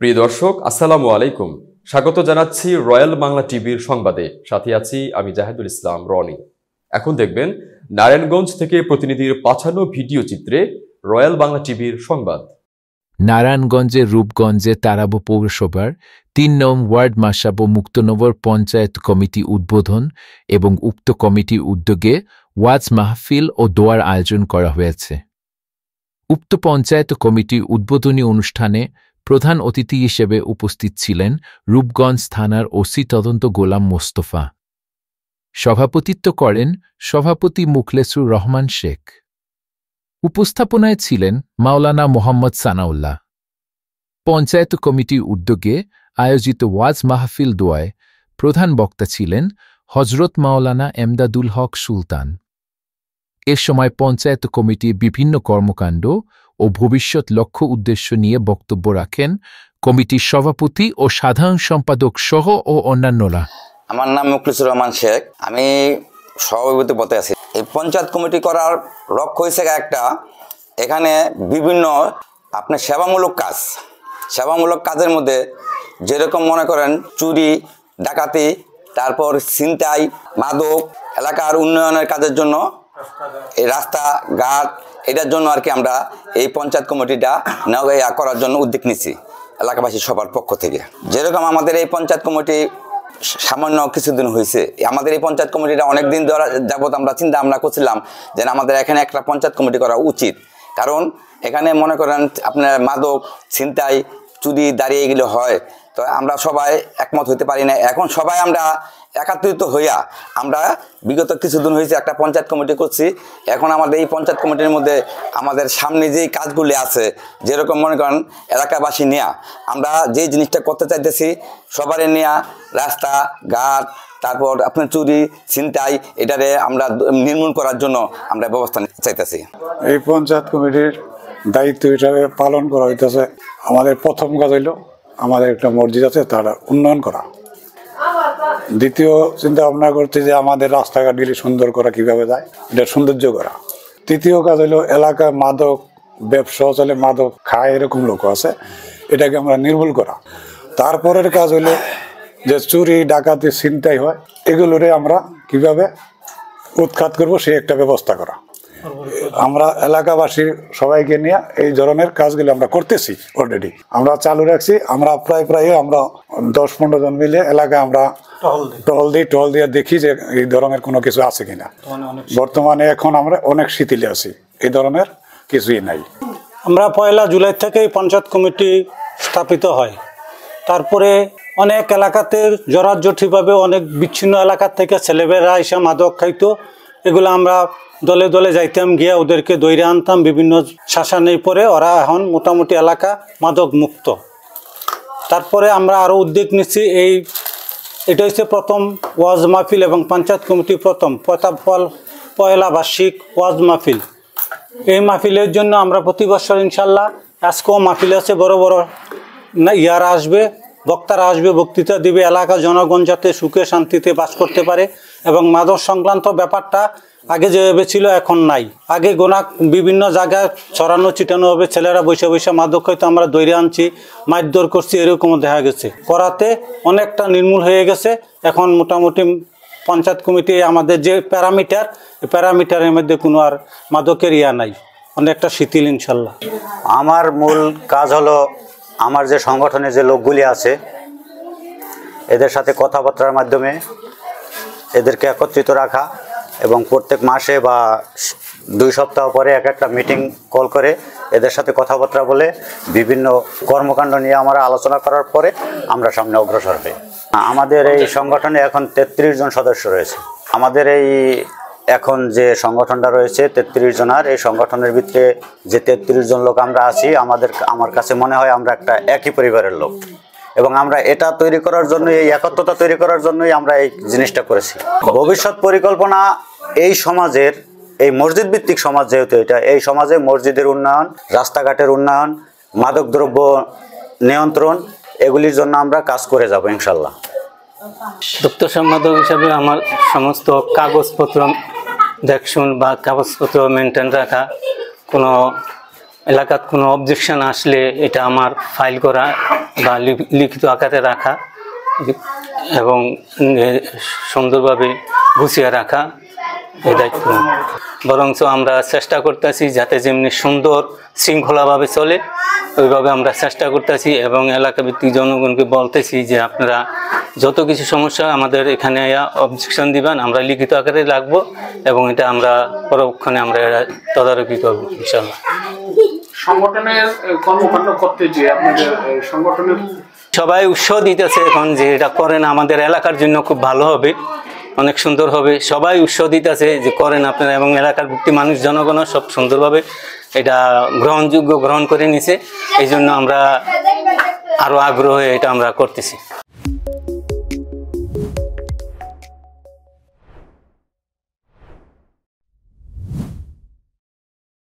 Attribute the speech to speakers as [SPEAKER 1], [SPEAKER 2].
[SPEAKER 1] প্রিয় দর্শক, আসসালামু আলাইকুম। স্বাগত জানাচ্ছি রয়্যাল বাংলা টিভির সংবাদে। সাথে আছি আমি জাহিদুল ইসলাম রনি। এখন দেখবেন নারায়ণগঞ্জ থেকে প্রতিনিধির পাঠানো ভিডিও চিত্রে রয়্যাল বাংলা টিভির সংবাদ।
[SPEAKER 2] নারায়ণগঞ্জের রূপগঞ্জে তারাব পৌরসভার ৩ নং ওয়ার্ড মাসাবো মুক্তনগর পঞ্চায়েত কমিটি উদ্বোধন এবং উক্ত কমিটির উদ্যোগে ওয়াজ মাহফিল ও দোয়ার আয়োজন করা হয়েছে। উক্ত পঞ্চায়েত কমিটির উদ্বোধনী অনুষ্ঠানে প্রধান অতিথি হিসেবে উপস্থিত ছিলেন রূপগঞ্জ থানার ওসি তদন্ত গোলাম মোস্তফা। সভাপতিত্ব করেন সভাপতি মুখলেসুর রহমান শেখ। উপস্থাপনায় ছিলেন মাওলানা মোহাম্মদ সানাউল্লাহ। পঞ্চায়েত কমিটির উদ্যোগে আয়োজিত ওয়াজ মাহফিল দোয়ায় প্রধান বক্তা ছিলেন হজরত মাওলানা এমদাদুল হক সুলতান। এ সময় পঞ্চায়েত কমিটির বিভিন্ন কর্মকাণ্ড ও ভবিষ্যৎ লক্ষ্য উদ্দেশ্য নিয়ে বক্তব্য রাখেন কমিটির সভাপতি ও সাধারণ সম্পাদক সহ ও অন্যান্যরা।
[SPEAKER 3] আমার নাম মুখলেসুর রহমান শেখ, আমি সভাপতি পদে আছি। এই পঞ্চায়েত কমিটি করার লক্ষ্য হয়েছে একটা, এখানে বিভিন্ন আপনার সেবামূলক কাজের মধ্যে যেরকম মনে করেন চুরি ডাকাতি, তারপর ছিনতাই, মাদক, এলাকার উন্নয়নের কাজের জন্য এই রাস্তাঘাট এটার জন্য আর কি আমরা এই পঞ্চায়েত কমিটিটা করার জন্য উদ্যোগ নিচ্ছি এলাকাবাসী সবার পক্ষ থেকে। যেরকম আমাদের এই পঞ্চায়েত কমিটি সামান্য কিছুদিন হয়েছে, আমাদের এই পঞ্চায়েত কমিটিটা অনেকদিন যাবত আমরা চিন্তা ভাবনা করছিলাম যে আমাদের এখানে একটা পঞ্চায়েত কমিটি করা উচিত। কারণ এখানে মনে করেন আপনার মাদক, ছিনতাই, চুরি দাঁড়িয়ে এগুলো হয়, তো আমরা সবাই একমত হইতে পারি না। এখন সবাই আমরা একাত্রিত হইয়া আমরা বিগত কিছুদিন হয়েছে একটা পঞ্চায়েত কমিটি করছি। এখন আমাদের এই পঞ্চায়েত কমিটির মধ্যে আমাদের সামনে যেই কাজগুলি আছে, যেরকম মনে করেন এলাকাবাসী নিয়ে আমরা যেই জিনিসটা করতে চাইতেছি, সবারই নিয়ে রাস্তাঘাট, তারপর আপনার চুরি ছিনতাই এটারে আমরা নির্মূল করার জন্য আমরা ব্যবস্থা চাইতেছি।
[SPEAKER 4] এই পঞ্চায়েত কমিটির দায়িত্ব হিসাবে পালন করা হইতেছে। আমাদের প্রথম কাজ হইল আমাদের একটা মসজিদ আছে, তার উন্নয়ন করা। দ্বিতীয় চিন্তা ভাবনা করছে যে আমাদের রাস্তাঘাটগুলি সুন্দর করা কিভাবে যায়, এটা সৌন্দর্য করা। তৃতীয় কাজ হলো এলাকায় মাদক ব্যবসা চলে, মাদক খায় এরকম লোক আছে, এটাকে আমরা নির্মূল করা। তারপরের কাজ হলো যে চুরি ডাকাতি ছিনতাই হয়, এগুলোরে আমরা কিভাবে উৎখাত করব সেই একটা ব্যবস্থা করা। আমরা এলাকাবাসীর সবাইকে নিয়ে এই ধরনের কাজগুলো আমরা করতেছি, অলরেডি আমরা চালু রাখছি। আমরা প্রায় আমরা 10-15 জন মিলে এলাকায় আমরা টহল দিয়ে দেখি যে এই ধরনের কোনো কিছু আছে কিনা। বর্তমানে এখন আমরা অনেক শিথিলে আছি, এই ধরনের কিছুই নাই।
[SPEAKER 5] আমরা 1 জুলাই থেকেই পঞ্চায়েত কমিটি স্থাপিত হয়। তারপরে অনেক এলাকাতে জরাজীর্ণভাবে অনেক বিচ্ছিন্ন এলাকা থেকে ছেলেমেয়েরা এসে মাদক খাইতো, এগুলো আমরা দলে দলে যাইতাম, গিয়ে ওদেরকে দৈরে আনতাম বিভিন্ন শাসনের পরে। ওরা এখন মোটামুটি এলাকা মাদক মুক্ত। তারপরে আমরা আরও উদ্যোগ নিচ্ছি, এটা হচ্ছে প্রথম ওয়াজ মাহফিল এবং পঞ্চায়েত কমিটি প্রথম পয়লা বার্ষিক ওয়াজ মাহফিল। এই মাহফিলের জন্য আমরা প্রতি বছর ইনশাল্লাহ আজকেও মাহফিল আছে, বড় বড় ইয়ারা আসবে, বক্তারা আসবে, বক্তৃতা দিবে, এলাকা জনগণ যাতে সুখে শান্তিতে বাস করতে পারে। এবং মাদক সংক্রান্ত ব্যাপারটা আগে যেভাবে ছিল এখন নাই। আগে বিভিন্ন জায়গায় ছড়ানো ছিটানো হবে, ছেলেরা বসে বসে মাদক হয়তো আমরা দৈরে আনছি, মারধর করছি, এরকমও দেখা গেছে। করাতে অনেকটা নির্মূল হয়ে গেছে। এখন মোটামুটি পঞ্চায়েত কমিটি আমাদের যে প্যারামিটারের মধ্যে কোনো আর মাদকের ইয়া নাই, অনেকটা শিথিল ইনশাল্লাহ।
[SPEAKER 6] আমার মূল কাজ হলো আমার যে সংগঠনে যে লোকগুলি আছে এদের সাথে কথাবার্তার মাধ্যমে এদেরকে একত্রিত রাখা এবং প্রত্যেক মাসে বা 2 সপ্তাহ পরে একটা মিটিং কল করে এদের সাথে কথাবার্তা বলে বিভিন্ন কর্মকাণ্ড নিয়ে আমরা আলোচনা করার পরে আমরা সামনে অগ্রসর হই। আমাদের এই সংগঠনে এখন 33 জন সদস্য রয়েছে। আমাদের এই এখন যে সংগঠনটা রয়েছে 33 জনের, এই সংগঠনের ভিতরে যে 33 জন লোক আমরা আছি, আমার কাছে মনে হয় আমরা একটা একই পরিবারের লোক। এবং আমরা এটা তৈরি করার জন্য, এই একত্রতা তৈরি করার জন্যই আমরা এই জিনিসটা করেছি। ভবিষ্যৎ পরিকল্পনা এই সমাজের, এই মসজিদ ভিত্তিক সমাজ যেহেতু এটা, এই সমাজে মসজিদের উন্নয়ন, রাস্তাঘাটের উন্নয়ন, মাদকদ্রব্য নিয়ন্ত্রণ, এগুলির জন্য আমরা কাজ করে যাব ইনশাল্লাহ।
[SPEAKER 7] দপ্তর সম্পাদক হিসাবে আমার সমস্ত কাগজপত্র দেখশুন বা কাগজপত্র মেনটেন রাখা, কোনো এলাকার কোনো অবজেকশন আসলে এটা আমার ফাইল করা বা লিখিত আকারে রাখা এবং সুন্দরভাবে গুছিয়ে রাখা এই দায়িত্ব। বরঞ্চ আমরা চেষ্টা করতেছি যাতে যেমনি সুন্দর শৃঙ্খলাভাবে চলে ওইভাবে আমরা চেষ্টা করতেছি এবং এলাকাভিত্তিক জনগণকে বলতেছি যে আপনারা যত কিছু সমস্যা আমাদের এখানে অবজেকশন দিবেন, আমরা লিখিত আকারে রাখবো এবং এটা আমরা পরক্ষণে আমরা তদারকি করবো ইনশাআল্লাহ।
[SPEAKER 8] সংগঠনের কর্মকাণ্ড করতে যে আপনাদের সংগঠনের
[SPEAKER 7] সবাই উৎসাহ দিতেছে এখন যে এটা করেন, আমাদের এলাকার জন্য খুব ভালো হবে, অনেক সুন্দর হবে। সবাই উৎসাহ দিতেছে যে করেন আপনারা, এবং এলাকার ভিত্তি মানুষ জনগণ সব সুন্দরভাবে এটা গ্রহণ করে নিছে। এই জন্য আমরা আরো আগ্রহে এটা আমরা করতেছি।